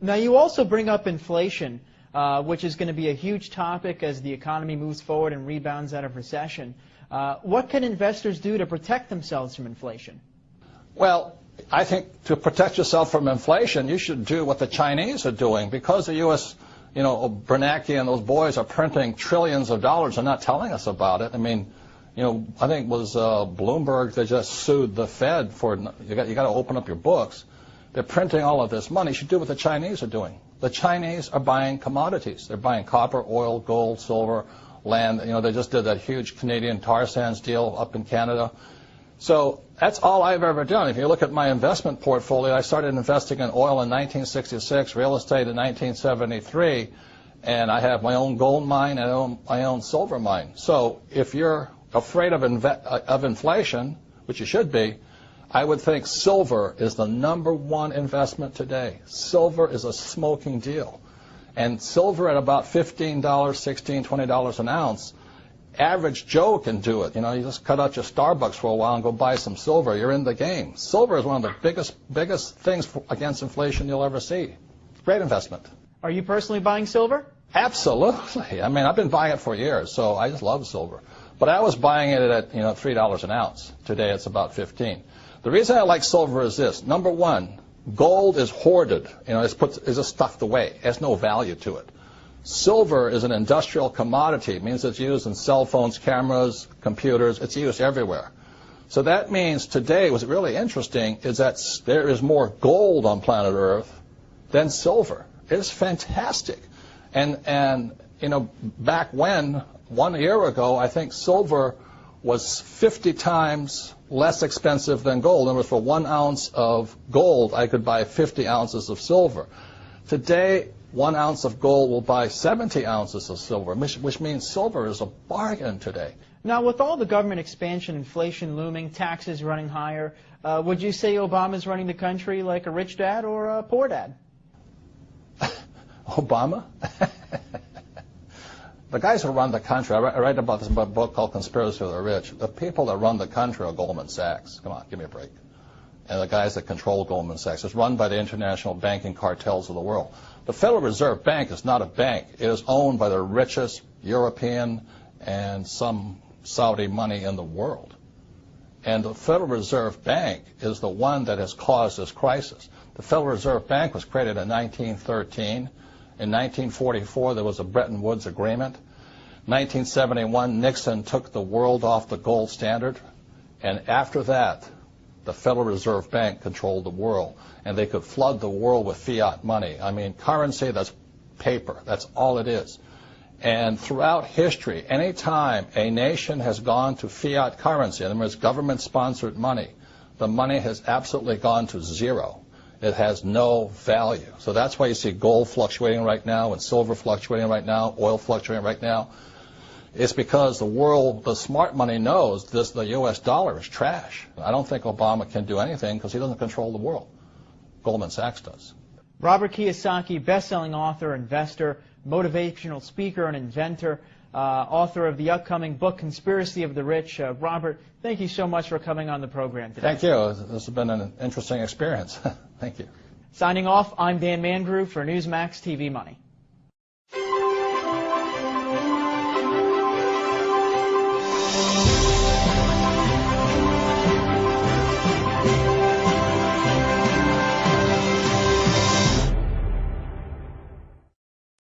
Now, you also bring up inflation, which is going to be a huge topic as the economy moves forward and rebounds out of recession. What can investors do to protect themselves from inflation? Well, I think to protect yourself from inflation, you should do what the Chinese are doing. Because the U.S., Bernanke and those boys are printing trillions of dollars and not telling us about it. I mean, I think it was Bloomberg that just sued the Fed for, you got to open up your books. They're printing all of this money. You should do what the Chinese are doing. The Chinese are buying commodities. They're buying copper, oil, gold, silver, land. They just did that huge Canadian tar sands deal up in Canada. So that's all I've ever done. If you look at my investment portfolio, I started investing in oil in 1966, real estate in 1973, and I have my own gold mine and my own silver mine. So if you're afraid of inflation, which you should be, I would think silver is the #1 investment today. Silver is a smoking deal. And silver at about $15, $16, $20 an ounce, average Joe can do it. You just cut out your Starbucks for a while and go buy some silver. You're in the game. Silver is one of the biggest things against inflation you'll ever see. Great investment. Are you personally buying silver? Absolutely. I mean, I've been buying it for years, so I just love silver. But I was buying it at $3 an ounce. Today it's about $15. The reason I like silver is this. #1, gold is hoarded. It's just stuffed away. It has no value to it. Silver is an industrial commodity. It means it's used in cell phones, cameras, computers. It's used everywhere. So that means today what's really interesting is that there is more gold on planet Earth than silver. It's fantastic. And back when, 1 year ago, I think silver was 50 times less expensive than gold. In other words, for 1 ounce of gold, I could buy 50 ounces of silver. Today, 1 ounce of gold will buy 70 ounces of silver, which means silver is a bargain today. Now, with all the government expansion, inflation looming, taxes running higher, would you say Obama's running the country like a rich dad or a poor dad? Obama? The guys who run the country, I write about this in a book called Conspiracy of the Rich. The people that run the country are Goldman Sachs. Come on, give me a break. And the guys that control Goldman Sachs. It's run by the international banking cartels of the world. The Federal Reserve Bank is not a bank. It is owned by the richest European and some Saudi money in the world. And the Federal Reserve Bank is the one that has caused this crisis. The Federal Reserve Bank was created in 1913. In 1944, there was a Bretton Woods Agreement. 1971, Nixon took the world off the gold standard. And after that, the Federal Reserve Bank controlled the world. And they could flood the world with fiat money. I mean, currency, that's paper. That's all it is. And throughout history, any time a nation has gone to fiat currency, in other words, government-sponsored money, the money has absolutely gone to zero. It has no value. So that's why you see gold fluctuating right now and silver fluctuating right now, oil fluctuating right now. It's because the world, the smart money knows the U.S. dollar is trash. I don't think Obama can do anything because he doesn't control the world. Goldman Sachs does. Robert Kiyosaki, best-selling author, investor, motivational speaker, and inventor, author of the upcoming book, Conspiracy of the Rich. Robert, thank you so much for coming on the program today. Thank you. This has been an interesting experience. Thank you. Signing off, I'm Dan Mandrew for Newsmax TV Money.